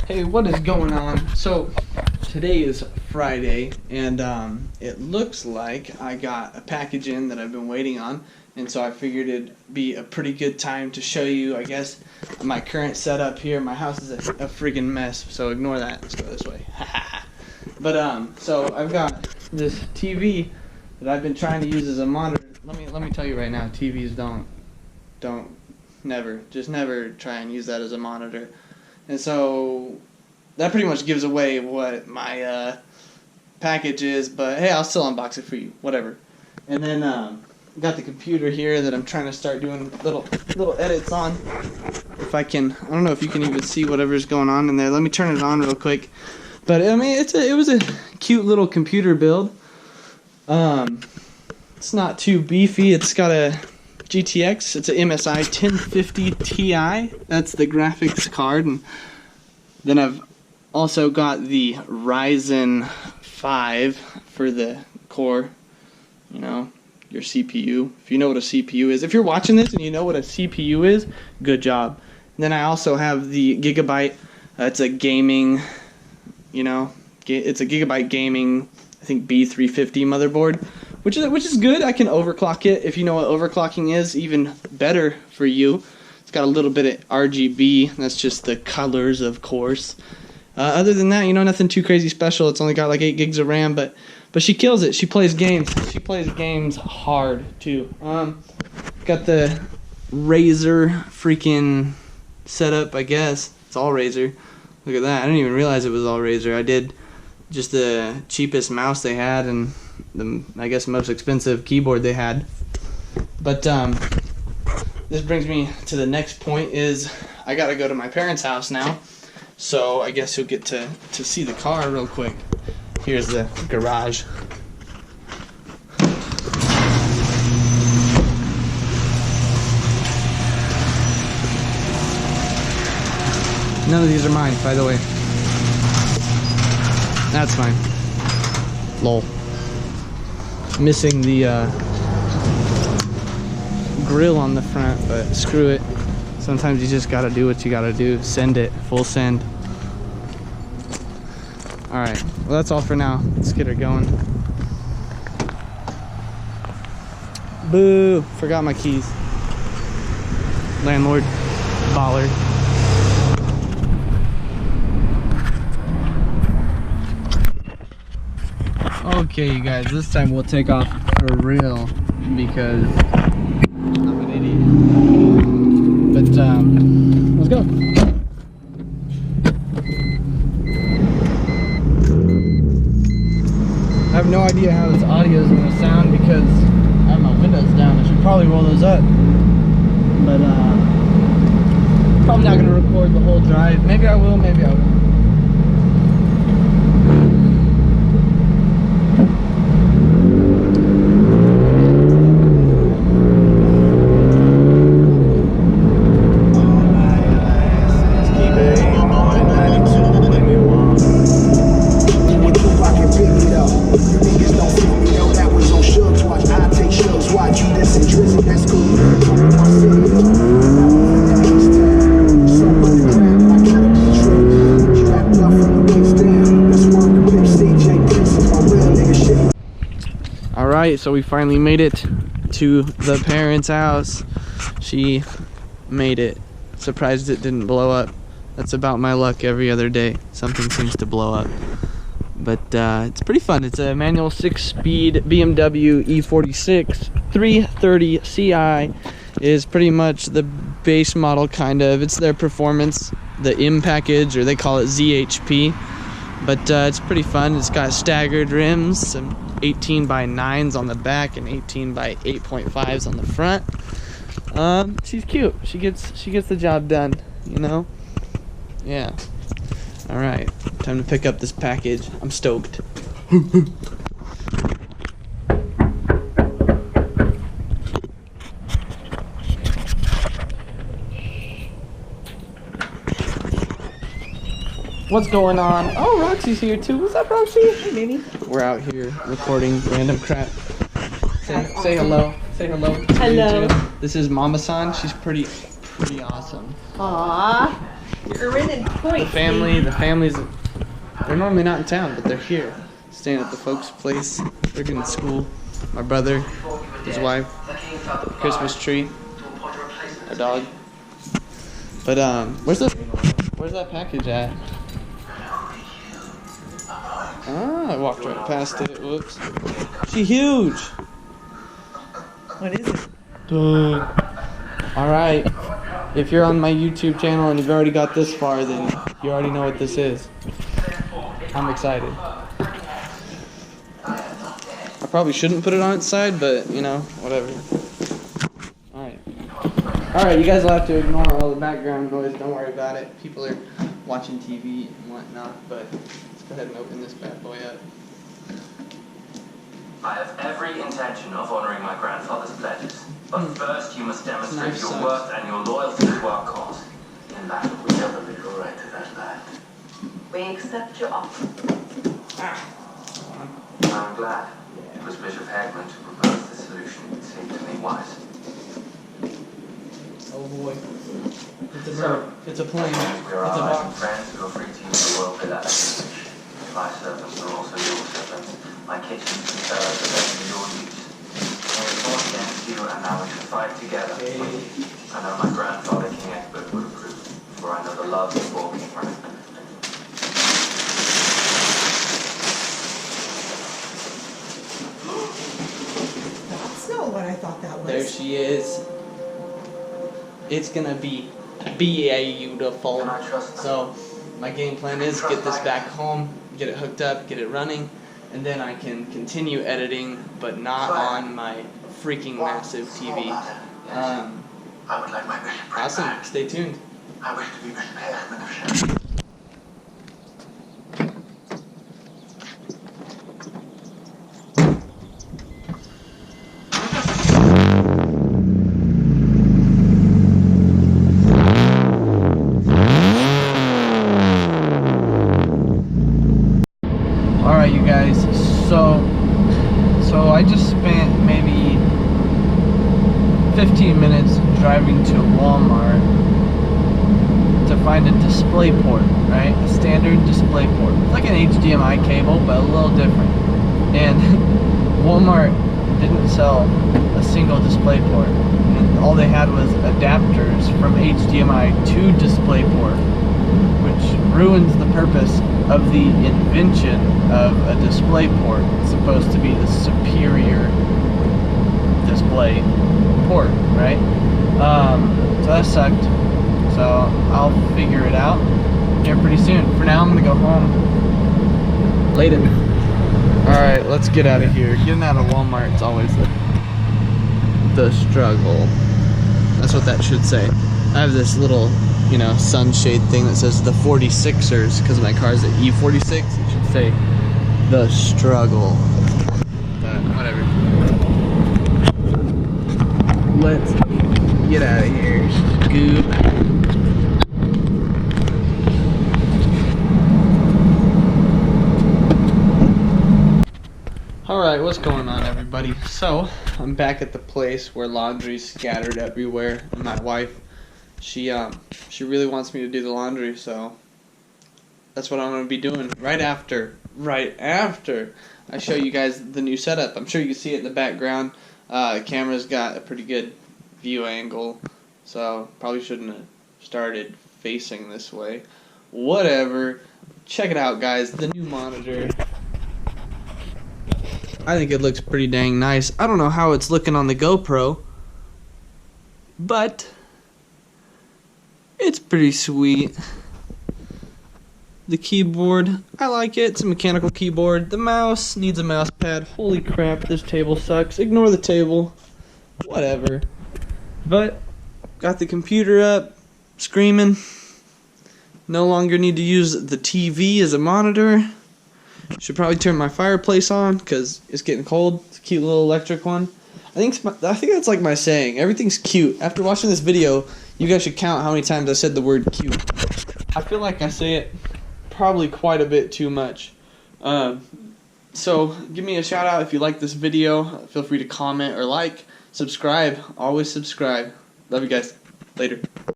Hey, what is going on? So, today is Friday, and it looks like I got a package in that I've been waiting on, and so I figured it'd be a pretty good time to show you, I guess, my current setup here. My house is a freaking mess, so ignore that. Let's go this way. But, so I've got this TV that I've been trying to use as a monitor. Let me tell you right now, TVs never try and use that as a monitor. And so that pretty much gives away what my package is, but hey, I'll still unbox it for you, whatever. And then got the computer here that I'm trying to start doing little edits on. If I can, I don't know if you can even see whatever's going on in there. Let me turn it on real quick. But I mean, it was a cute little computer build. It's not too beefy. It's got a GTX. It's a MSI 1050 Ti. That's the graphics card. And then I've also got the Ryzen 5 for the core, you know, your CPU. If you know what a CPU is. If you're watching this and you know what a CPU is, good job. And then I also have the Gigabyte. It's a gaming, you know, it's a Gigabyte gaming, I think B350 motherboard. Which is good. I can overclock it. If you know what overclocking is, even better for you. It's got a little bit of RGB. That's just the colors, of course. Other than that, you know, nothing too crazy special. It's only got like 8 gigs of RAM, but she kills it. She plays games. She plays games hard too. Got the Razer freaking setup. I guess it's all Razer. Look at that. I didn't even realize it was all Razer. I did just the cheapest mouse they had and the, I guess, most expensive keyboard they had. But this brings me to the next point is I gotta go to my parents' house now. So I guess you'll get to see the car real quick. Here's the garage. None of these are mine, by the way. That's mine. Lol. Missing the grill on the front, but screw it. Sometimes you just gotta do what you gotta do. Send it. Full send. Alright, well that's all for now. Let's get her going. Boo! Forgot my keys. Landlord. Baller. Okay, you guys, this time we'll take off for real because I'm an idiot. But let's go. I have no idea how this audio is going to sound because I have my windows down. I should probably roll those up. But probably not going to record the whole drive. Maybe I will, maybe I won't. Alright, so we finally made it to the parents' house. She made it. Surprised it didn't blow up. That's about my luck every other day. Something seems to blow up. But it's pretty fun. It's a manual 6-speed BMW E46 330 Ci. Is pretty much the base model, kind of. It's their performance, the M package, or they call it ZHP. But it's pretty fun. It's got staggered rims, some 18 by 9s on the back and 18 by 8.5s on the front. She's cute. She gets the job done, you know? Yeah. Alright, time to pick up this package. I'm stoked. What's going on? Oh, Roxy's here too. What's up, Roxy? Hey, Nene. We're out here recording random crap. Say hello. Say hello. Hello. This is Mama-san. She's pretty awesome. Aww. The family's, they're normally not in town, but they're here, staying at the folks' place. They're getting school. My brother, his wife, Christmas tree, a dog. But where's that package at? Ah, I walked right past it. Whoops. She huge. What is it? All right. If you're on my YouTube channel and you've already got this far, then you already know what this is. I'm excited. I probably shouldn't put it on its side, but you know, whatever. Alright, you guys will have to ignore all the background noise. Don't worry about it. People are watching TV and whatnot, but let's go ahead and open this bad boy up. I have every intention of honoring my grandfather's pledges. But first, you must demonstrate your worth and your loyalty to our cause. In that, we have a legal right to that land. We accept your offer. I'm glad. It was Bishop Hagman who proposed the solution. It seemed to me wise. Oh boy. It's a plane. We are It's a allies and box. friends who are free to use the royal villa as you wish. My servants are also your servants. My kitchens and cellars are ready for your use. I have fought against you, and now we shall fight together. I know my grandfather, King Egbert, would approve, for I know the love before King Ragnar. That's not what I thought that was. There she is. It's gonna be beautiful. Can I trust them? So my game plan is get this back home, get it hooked up, get it running, and then I can continue editing, but not on my freaking massive TV. I would like my bishop Awesome. back. Stay tuned. I wish to be Bishop Hagman of Sheffield. Alright, you guys, so I just spent maybe 15 minutes driving to Walmart to find a display port, right? A standard display port. It's like an HDMI cable, but a little different. And Walmart didn't sell a single display port. And all they had was adapters from HDMI to display port, which ruins the purpose of the invention of a display port. It's supposed to be the superior display port, right? So that sucked. So I'll figure it out here pretty soon. For now, I'm gonna go home. Later. Alright, let's get out of here. Getting out of Walmart is always the struggle. That's what that should say. I have this little, you know, sunshade thing that says the 46ers because my car's at E46. It should say the struggle. But whatever. Let's get out of here. Scoop. Alright, what's going on, everybody? So, I'm back at the place where laundry's scattered everywhere, and my wife, she really wants me to do the laundry, so that's what I'm going to be doing right after I show you guys the new setup. I'm sure you can see it in the background. The camera's got a pretty good view angle, so probably shouldn't have started facing this way. Whatever. Check it out, guys. The new monitor. I think it looks pretty dang nice. I don't know how it's looking on the GoPro, but it's pretty sweet. The keyboard, I like it. It's a mechanical keyboard. The mouse needs a mouse pad. Holy crap, this table sucks. Ignore the table. Whatever. But got the computer up, screaming. No longer need to use the TV as a monitor. Should probably turn my fireplace on because it's getting cold. It's a cute little electric one. I think that's like my saying. Everything's cute. After watching this video, you guys should count how many times I said the word cute. I feel like I say it probably quite a bit too much. So give me a shout out if you like this video. Feel free to comment or like. Subscribe. Always subscribe. Love you guys. Later.